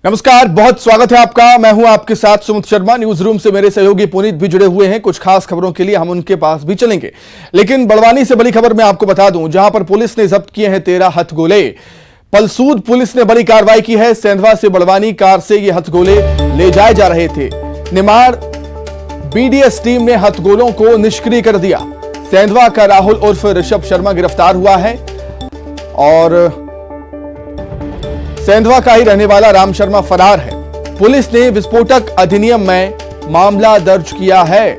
नमस्कार, बहुत स्वागत है आपका। मैं हूं आपके साथ सुमित शर्मा। न्यूज रूम से मेरे सहयोगी पुनीत भी जुड़े हुए हैं। कुछ खास खबरों के लिए हम उनके पास भी चलेंगे, लेकिन बड़वानी से बड़ी खबर मैं आपको बता दूं, जहां पर पुलिस ने जब्त किए हैं 13 हथगोले। पलसूद पुलिस ने बड़ी कार्रवाई की है। सेंधवा से बड़वानी कार से ये हथगोले ले जाए जा रहे थे। निमाड़ बीडीएस टीम ने हथगोलों को निष्क्रिय कर दिया। सेंधवा का राहुल उर्फ ऋषभ शर्मा गिरफ्तार हुआ है और सेंधवा का ही रहने वाला राम शर्मा फरार है। पुलिस ने विस्फोटक अधिनियम में मामला दर्ज किया है।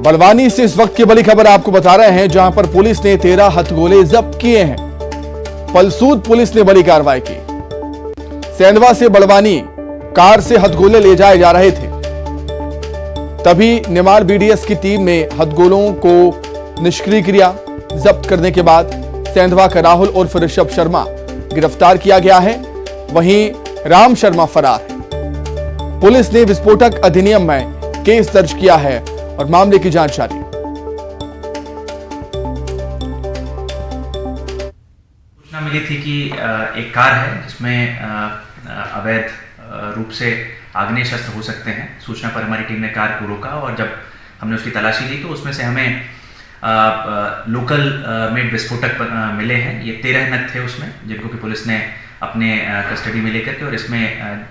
बड़वानी से इस वक्त की बड़ी खबर आपको बता रहे हैं, जहां पर पुलिस ने 13 हथगोले जब्त किए हैं। पलसूद पुलिस ने बड़ी कार्रवाई की। सेंधवा से बड़वानी कार से हथगोले ले जाए जा रहे थे, तभी निमाड़ बीडीएस की टीम ने हथगोलों को निष्क्रिय किया। जब्त करने के बाद सेंधवा का राहुल उर्फ ऋषभ शर्मा गिरफ्तार किया गया है, वहीं राम शर्मा फरार है। पुलिस ने विस्फोटक अधिनियम में केस दर्ज किया है और मामले की जांच जारी है। सूचना मिली थी कि एक कार है जिसमें अवैध रूप से आग्नेय शस्त्र हो सकते हैं। सूचना पर हमारी टीम ने कार को रोका और जब हमने उसकी तलाशी ली तो उसमें से हमें लोकल मेड विस्फोटक मिले हैं। ये 13 नग थे उसमें, जिनको कि पुलिस ने अपने कस्टडी में लेकर के और इसमें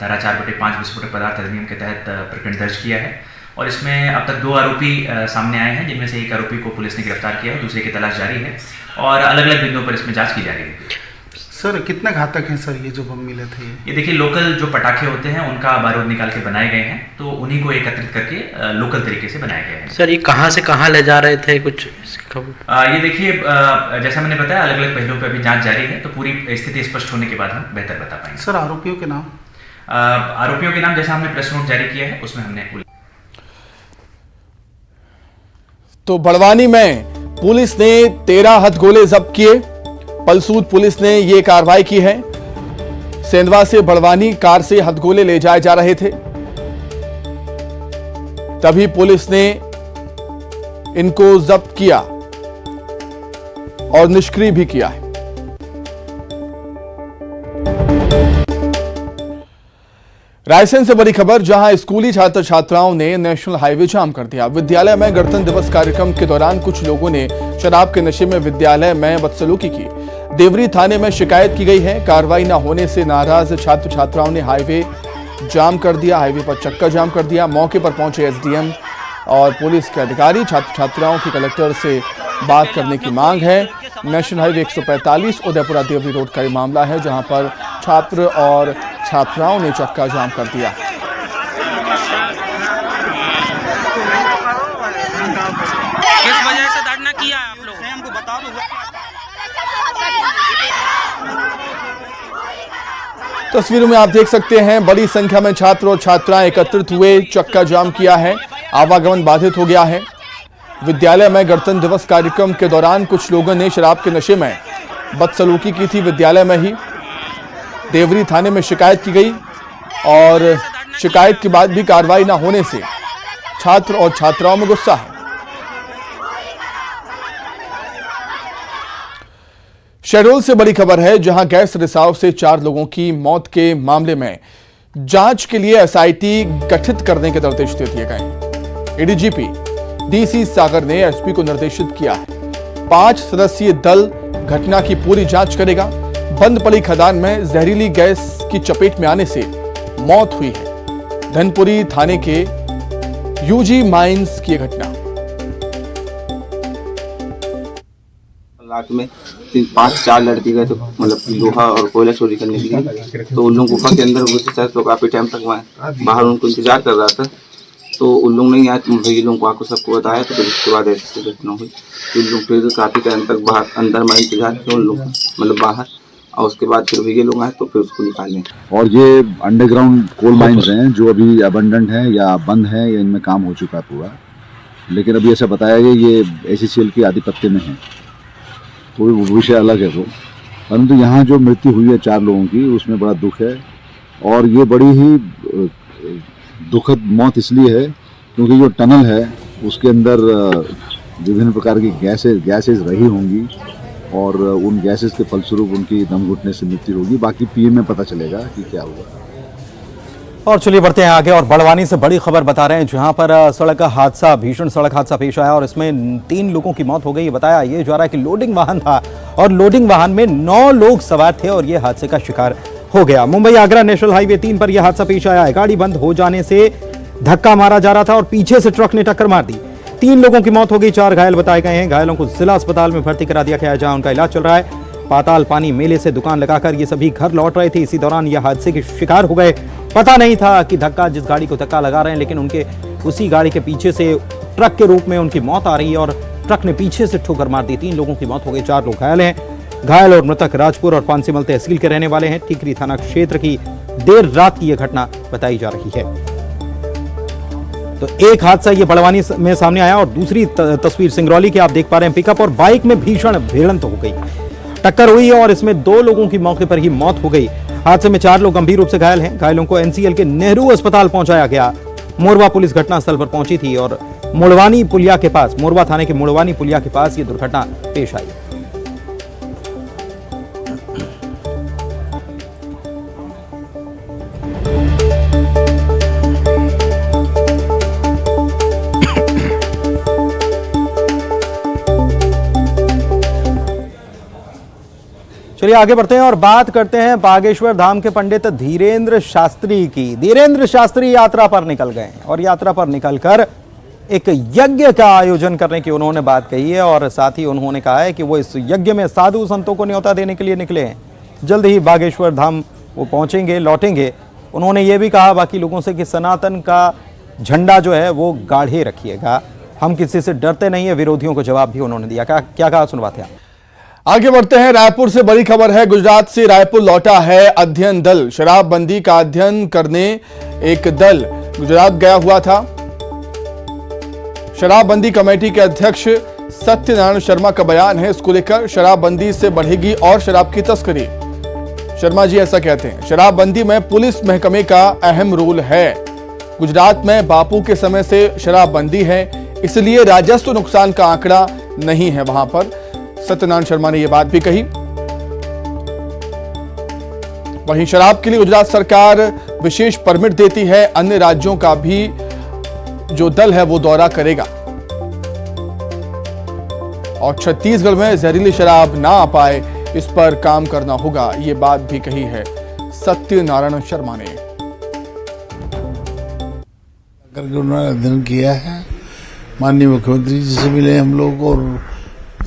धारा 4/5 विस्फोटक पदार्थ अधिनियम के तहत प्रकरण दर्ज किया है। और इसमें अब तक 2 आरोपी सामने आए हैं, जिनमें से एक आरोपी को पुलिस ने गिरफ्तार किया है, दूसरे की तलाश जारी है और अलग अलग बिंदुओं पर इसमें जांच की जा रही है। सर कितना घातक है सर ये जो बम मिले थे? ये देखिए, लोकल जो पटाखे होते हैं उनका बारूद निकाल के बनाए गए हैं, तो उन्हीं को एकत्रित करके लोकल तरीके से बनाए गए हैं। सर ये कहाँ से कहाँ ले जा रहे थे, कुछ खबर? ये देखिए, जैसा मैंने बताया, अलग अलग पहलुओं पर अभी जांच जारी है, तो पूरी स्थिति स्पष्ट होने के बाद हम बेहतर बता पाएंगे। सर आरोपियों के नाम? आरोपियों के नाम जैसा हमने प्रेस नोट जारी किया है उसमें हमने। तो बड़वानी में पुलिस ने 13 हथगोले जब्त किए। पलसूद पुलिस ने यह कार्रवाई की है। सेंधवा से बड़वानी कार से हथगोले ले जाए जा रहे थे, तभी पुलिस ने इनको जब्त किया और निष्क्रिय भी किया है। रायसेन से बड़ी खबर, जहां स्कूली छात्र छात्राओं ने नेशनल हाईवे जाम कर दिया। विद्यालय में गणतंत्र दिवस कार्यक्रम के दौरान कुछ लोगों ने शराब के नशे में विद्यालय में बदसलूकी की। देवरी थाने में शिकायत की गई है। कार्रवाई न होने से नाराज छात्र छात्राओं ने हाईवे जाम कर दिया। हाईवे पर चक्का जाम कर दिया। मौके पर पहुंचे एसडीएम और पुलिस के अधिकारी। छात्र छात्राओं की कलेक्टर से बात करने की मांग है। National highway 145 Udaipura Deori road का ये मामला है, जहां पर छात्र और छात्राओं ने चक्का जाम कर दिया। किस वजह से धरना किया आप लोग? हमको बता दो। तस्वीरों में आप देख सकते हैं, बड़ी संख्या में छात्र और छात्राएं एकत्रित हुए, चक्का जाम किया है, आवागमन बाधित हो गया है। विद्यालय में गणतंत्र दिवस कार्यक्रम के दौरान कुछ लोगों ने शराब के नशे में बदसलूकी की थी। विद्यालय में ही देवरी थाने में शिकायत की गई और शिकायत के बाद भी कार्रवाई न होने से छात्र और छात्राओं में गुस्सा है। शहडोल से बड़ी खबर है, जहां गैस रिसाव से 4 लोगों की मौत के मामले में जांच के लिए एसआईटी गठित करने के निर्देश दे दिए गए हैं। एडीजीपी डीसी सागर ने एसपी को निर्देशित किया है। 5 सदस्यीय दल घटना की पूरी जांच करेगा। बंद पड़ी खदान में जहरीली गैस की चपेट में आने से मौत हुई है। धनपुरी थाने के यूजी माइंस की घटना। रात में 5-4 लड़के गए थे, मतलब लोहा और कोयला चोरी करने के लिए। तो उन लोग गुफा के अंदर घुसे थे, तो काफी टाइम तक वहाँ बाहर उनको इंतजार कर रहा था। तो उन लोग नहीं आए, तो भैया लोगों को आकर सबको बताया। तो फिर उसके बाद ऐसी घटना हुई। उन लोग फिर काफी टाइम तक बाहर अंदर में इंतजार किया उन लोग, मतलब बाहर। और उसके बाद फिर भैया लोग आए तो फिर उसको निकाले। और ये अंडरग्राउंड कोल माइंस हैं जो अभी अबंडेंट हैं या बंद हैं या इनमें काम हो चुका है पूरा, लेकिन अभी ऐसा बताया गया ये एचसीएल के आधिपत्य में है, तो विषय अलग है वो। परंतु यहाँ जो मृत्यु हुई है 4 लोगों की, उसमें बड़ा दुख है। और ये बड़ी ही दुखद मौत इसलिए है क्योंकि जो टनल है उसके अंदर विभिन्न प्रकार की गैसेज रही होंगी और उन गैसेस के फलस्वरूप उनकी दम घुटने से मृत्यु होगी। बाकी पीएम में पता चलेगा कि क्या हुआ। और चलिए बढ़ते हैं आगे और बड़वानी से बड़ी खबर बता रहे हैं, जहां पर सड़क हादसा, भीषण सड़क हादसा पेश आया और इसमें 3 लोगों की मौत हो गई। बताया ये जा रहा है कि लोडिंग वाहन था और लोडिंग वाहन में 9 लोग सवार थे और ये हादसे का शिकार हो गया। मुंबई आगरा नेशनल हाईवे 3 पर यह हादसा पेश आया है। गाड़ी बंद हो जाने से धक्का मारा जा रहा था और पीछे से ट्रक ने टक्कर मार दी। 3 लोगों की मौत हो गई, 4 घायल बताए गए हैं। घायलों को जिला अस्पताल में भर्ती करा दिया गया है, जहां उनका इलाज चल रहा है। पाताल पानी मेले से दुकान लगाकर ये सभी घर लौट रहे थे, इसी दौरान यह हादसे के शिकार हो गए। पता नहीं था कि धक्का, जिस गाड़ी को धक्का लगा रहे हैं, लेकिन उनके उसी गाड़ी के पीछे से ट्रक के रूप में उनकी मौत आ रही है और ट्रक ने पीछे से ठोकर मार दी। 3 लोगों की मौत हो गई, 4 लोग घायल हैं। घायल और मृतक राजपुर और पांसीमल तहसील के रहने वाले हैं। टिकरी थाना क्षेत्र की देर रात की यह घटना बताई जा रही है। तो एक हादसा ये बड़वानी में सामने आया और दूसरी तस्वीर सिंगरौली की आप देख पा रहे हैं। पिकअप और बाइक में भीषण भिड़ंत हो गई, टक्कर हुई और इसमें 2 लोगों की मौके पर ही मौत हो गई। हादसे में 4 लोग गंभीर रूप से घायल हैं। घायलों को एनसीएल के नेहरू अस्पताल पहुंचाया गया। मोरवा पुलिस घटनास्थल पर पहुंची थी और मुड़वानी पुलिया के पास, मोरवा थाने के मुड़वानी पुलिया के पास ये दुर्घटना पेश आई। चलिए आगे बढ़ते हैं और बात करते हैं बागेश्वर धाम के पंडित धीरेन्द्र शास्त्री की। धीरेन्द्र शास्त्री यात्रा पर निकल गए और यात्रा पर निकलकर एक यज्ञ का आयोजन करने की उन्होंने बात कही है और साथ ही उन्होंने कहा है कि वो इस यज्ञ में साधु संतों को न्योता देने के लिए निकले हैं। जल्द ही बागेश्वर धाम वो पहुंचेंगे, लौटेंगे। उन्होंने ये भी कहा बाकी लोगों से कि सनातन का झंडा जो है वो गाढ़े रखिएगा, हम किसी से डरते नहीं है। विरोधियों को जवाब भी उन्होंने दिया। क्या कहा, सुनवाते हैं। आगे बढ़ते हैं। रायपुर से बड़ी खबर है। गुजरात से रायपुर लौटा है अध्ययन दल। शराबबंदी का अध्ययन करने एक दल गुजरात गया हुआ था। शराबबंदी कमेटी के अध्यक्ष सत्यनारायण शर्मा का बयान है इसको लेकर। शराबबंदी से बढ़ेगी और शराब की तस्करी। शर्मा जी ऐसा कहते हैं, शराबबंदी में पुलिस महकमे का अहम रोल है। गुजरात में बापू के समय से शराबबंदी है, इसलिए राजस्व नुकसान का आंकड़ा नहीं है वहां पर। सत्यनारायण शर्मा ने यह बात भी कही। वहीं शराब के लिए गुजरात सरकार विशेष परमिट देती है। अन्य राज्यों का भी जो दल है वो दौरा करेगा और छत्तीसगढ़ में जहरीली शराब ना आ पाए इस पर काम करना होगा, ये बात भी कही है सत्यनारायण शर्मा ने। उन्होंने अध्ययन किया है, माननीय मुख्यमंत्री जी से मिले हम लोग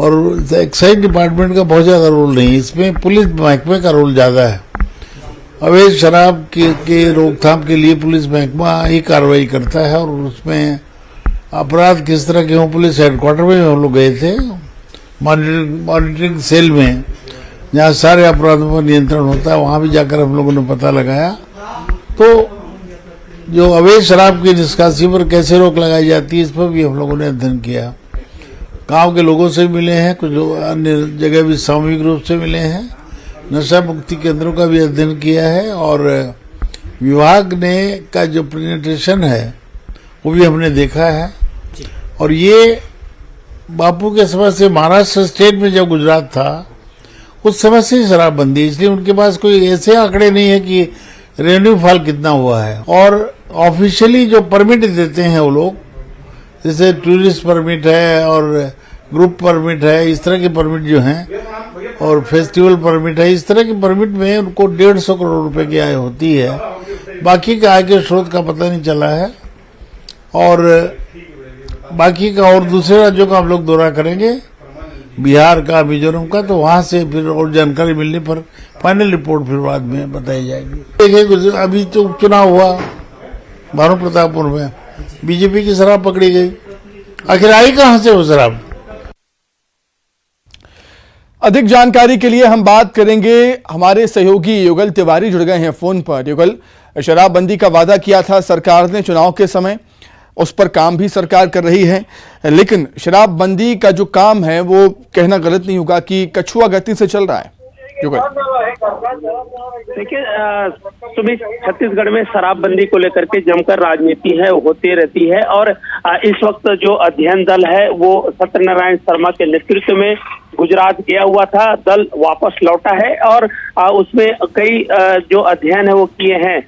और एक्साइज डिपार्टमेंट का बहुत ज्यादा रोल नहीं, इसमें पुलिस महकमे का रोल ज्यादा है। अवैध शराब के रोकथाम के लिए पुलिस महकमा ही कार्रवाई करता है और उसमें अपराध किस तरह के हों, पुलिस हेडक्वार्टर में हम लोग गए थे मॉनिटरिंग सेल में, जहाँ सारे अपराधों पर नियंत्रण होता है, वहां भी जाकर हम लोगों ने पता लगाया। तो जो अवैध शराब की निष्कासी पर कैसे रोक लगाई जाती है, इस पर भी हम लोगों ने अध्ययन किया। गांव के लोगों से मिले हैं, कुछ अन्य जगह भी सामूहिक रूप से मिले हैं। नशा मुक्ति केंद्रों का भी अध्ययन किया है और विभाग ने का जो प्रेजेंटेशन है वो भी हमने देखा है। और ये बापू के समय से महाराष्ट्र स्टेट में जब गुजरात था उस समय से शराबबंदी, इसलिए उनके पास कोई ऐसे आंकड़े नहीं है कि रेवेन्यू फॉल कितना हुआ है। और ऑफिशियली जो परमिट देते हैं वो लोग, जैसे टूरिस्ट परमिट है और ग्रुप परमिट है, इस तरह के परमिट जो हैं, और फेस्टिवल परमिट है, इस तरह के परमिट में उनको 150 करोड़ रुपए की आय होती है। बाकी का आय के स्रोत का पता नहीं चला है और बाकी का और दूसरे राज्यों का हम लोग दौरा करेंगे, बिहार का, मिजोरम का, तो वहां से फिर और जानकारी मिलने पर फाइनल रिपोर्ट फिर बाद में बताई जाएगी। देखिए अभी तो चुनाव हुआ भानु प्रतापपुर में, बीजेपी की शराब पकड़ी गई, आखिर आई कहां से वो शराब? अधिक जानकारी के लिए हम बात करेंगे, हमारे सहयोगी युगल तिवारी जुड़ गए हैं फोन पर। युगल, शराबबंदी का वादा किया था सरकार ने चुनाव के समय, उस पर काम भी सरकार कर रही है, लेकिन शराबबंदी का जो काम है वो कहना गलत नहीं होगा कि कछुआ गति से चल रहा है। युगल। देखिए सुबह छत्तीसगढ़ में शराबबंदी को लेकर के जमकर राजनीति है होती रहती है और इस वक्त जो अध्ययन दल है वो सत्यनारायण शर्मा के नेतृत्व में गुजरात गया हुआ था। दल वापस लौटा है और उसमें कई जो अध्ययन है वो किए हैं।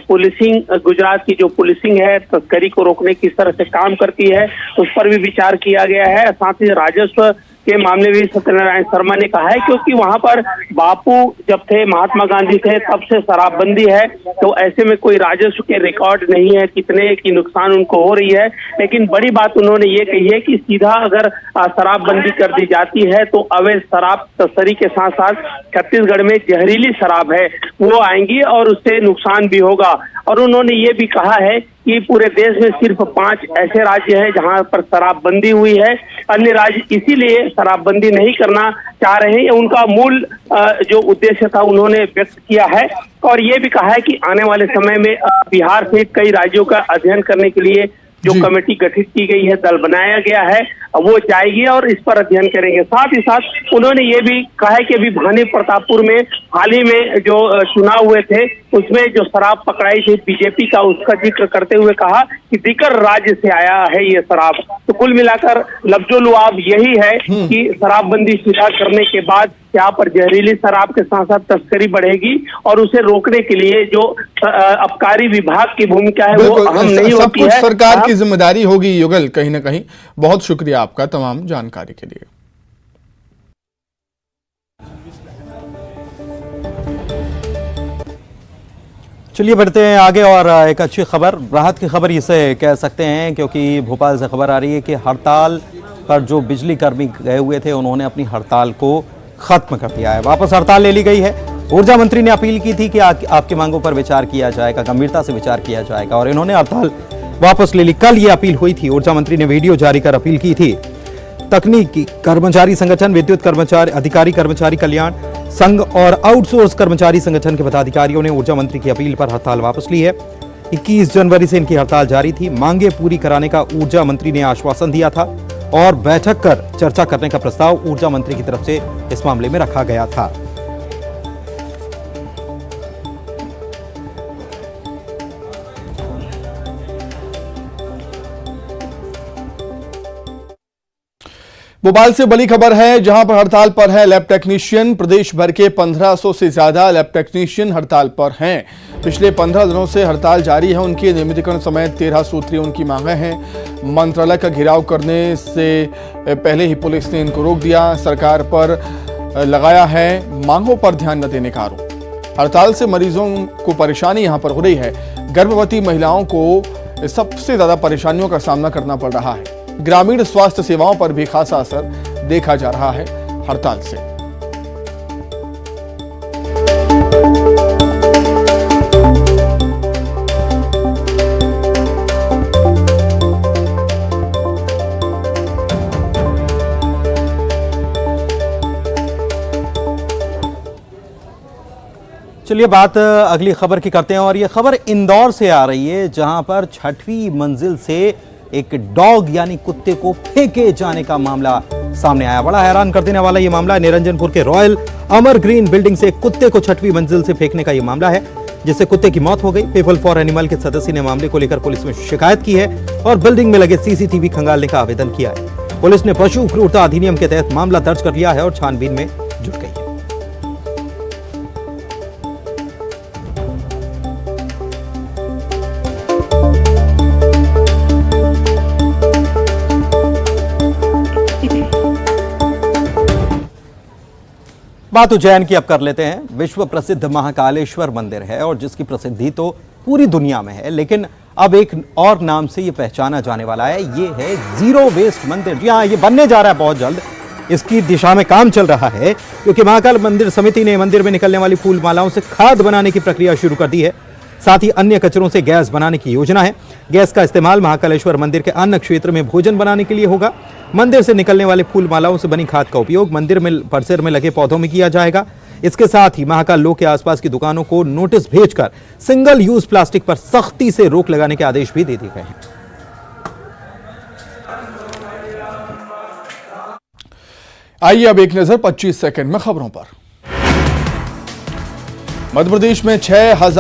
पुलिसिंग, गुजरात की जो पुलिसिंग है तस्करी को रोकने किस तरह से काम करती है उस पर भी विचार किया गया है। साथ ही राजस्व के मामले भी सत्यनारायण शर्मा ने कहा है क्योंकि वहां पर बापू जब थे, महात्मा गांधी थे, तब से शराबबंदी है, तो ऐसे में कोई राजस्व के रिकॉर्ड नहीं है कितने की नुकसान उनको हो रही है। लेकिन बड़ी बात उन्होंने ये कही है कि सीधा अगर शराबबंदी कर दी जाती है तो अवैध शराब तस्करी के साथ साथ छत्तीसगढ़ में जहरीली शराब है वो आएंगी और उससे नुकसान भी होगा। और उन्होंने ये भी कहा है कि पूरे देश में सिर्फ 5 ऐसे राज्य हैं जहां पर शराबबंदी हुई है, अन्य राज्य इसीलिए शराबबंदी नहीं करना चाह रहे हैं। उनका मूल जो उद्देश्य था उन्होंने व्यक्त किया है और ये भी कहा है कि आने वाले समय में बिहार से कई राज्यों का अध्ययन करने के लिए जो कमेटी गठित की गई है, दल बनाया गया है, वो जाएगी और इस पर अध्ययन करेंगे। साथ ही साथ उन्होंने ये भी कहा है कि अभी भानी प्रतापपुर में हाल ही में जो चुनाव हुए थे उसमें जो शराब पकड़ाई थी बीजेपी का, उसका जिक्र करते हुए कहा कि दिकर राज्य से आया है ये शराब। तो कुल मिलाकर लफ्जो-लुआब यही है कि शराबबंदी सीधा करने के बाद यहाँ पर जहरीली शराब के साथ साथ तस्करी बढ़ेगी और उसे रोकने के लिए जो आबकारी विभाग की भूमिका है वो अहम नहीं होती है, सरकार की जिम्मेदारी होगी। युगल, कहीं ना कहीं बहुत शुक्रिया आपका तमाम जानकारी के लिए। चलिए बढ़ते हैं आगे और एक अच्छी खबर, राहत की खबर इसे कह सकते हैं क्योंकि भोपाल से खबर आ रही है कि हड़ताल पर जो बिजली कर्मी गए हुए थे उन्होंने अपनी हड़ताल को खत्म कर दिया है, वापस हड़ताल ले ली गई है। ऊर्जा मंत्री ने अपील की थी कि आपकी मांगों पर विचार किया जाएगा, गंभीरता से विचार किया जाएगा और इन्होंने हड़ताल वापस ले ली। कल ये अपील हुई थी, ऊर्जा मंत्री ने वीडियो जारी कर अपील की थी। तकनीकी कर्मचारी संगठन, विद्युत कर्मचारी, अधिकारी कर्मचारी कल्याण संघ और आउटसोर्स कर्मचारी संगठन के पदाधिकारियों ने ऊर्जा मंत्री की अपील पर हड़ताल वापस ली है। 21 जनवरी से इनकी हड़ताल जारी थी। मांगे पूरी कराने का ऊर्जा मंत्री ने आश्वासन दिया था और बैठक कर चर्चा करने का प्रस्ताव ऊर्जा मंत्री की तरफ से इस मामले में रखा गया था। भोपाल से बड़ी खबर है जहां पर हड़ताल पर है लैब टेक्नीशियन। प्रदेश भर के 1500 से ज्यादा लैब टेक्नीशियन हड़ताल पर हैं। पिछले 15 दिनों से हड़ताल जारी है। उनके नियमितीकरण समेत 13 सूत्रीय उनकी मांगें हैं। मंत्रालय का घेराव करने से पहले ही पुलिस ने इनको रोक दिया। सरकार पर लगाया है मांगों पर ध्यान न देने का आरोप। हड़ताल से मरीजों को परेशानी यहां पर हो रही है। गर्भवती महिलाओं को सबसे ज्यादा परेशानियों का सामना करना पड़ रहा है। ग्रामीण स्वास्थ्य सेवाओं पर भी खासा असर देखा जा रहा है हड़ताल से। चलिए बात अगली खबर की करते हैं और ये खबर इंदौर से आ रही है जहां पर 6वीं मंजिल से एक डॉग यानी कुत्ते को फेंके जाने का मामला सामने आया। बड़ा हैरान कर देने वाला ये मामला है। निरंजनपुर के रॉयल अमर ग्रीन बिल्डिंग से एक कुत्ते को 6वीं मंजिल से फेंकने का ये मामला है जिससे कुत्ते की मौत हो गई। पीपल फॉर एनिमल के सदस्य ने मामले को लेकर पुलिस में शिकायत की है और बिल्डिंग में लगे सीसीटीवी खंगालने का आवेदन किया है। पुलिस ने पशु क्रूरता अधिनियम के तहत मामला दर्ज कर लिया है और छानबीन में जुट गई है। बात उज्जैन की अब कर लेते हैं। विश्व प्रसिद्ध महाकालेश्वर मंदिर है और जिसकी प्रसिद्धि तो पूरी दुनिया में है, लेकिन अब एक और नाम से ये पहचाना जाने वाला है। ये है जीरो वेस्ट मंदिर। जी हाँ, ये बनने जा रहा है बहुत जल्द। इसकी दिशा में काम चल रहा है क्योंकि महाकाल मंदिर समिति ने मंदिर में निकलने वाली फूल मालाओं से खाद बनाने की प्रक्रिया शुरू कर दी है। साथ ही अन्य कचरों से गैस बनाने की योजना है। गैस का इस्तेमाल महाकालेश्वर मंदिर के अन्य क्षेत्र में भोजन बनाने के लिए होगा। मंदिर से निकलने वाले फूल मालाओं से बनी खाद का उपयोग मंदिर में परिसर में लगे पौधों में किया जाएगा। इसके साथ ही महाकाल लोक के आसपास की दुकानों को नोटिस भेजकर सिंगल यूज प्लास्टिक पर सख्ती से रोक लगाने के आदेश भी दे दिए गए हैं। आइए अब एक नजर 25 सेकंड में खबरों पर। मध्य प्रदेश में 6000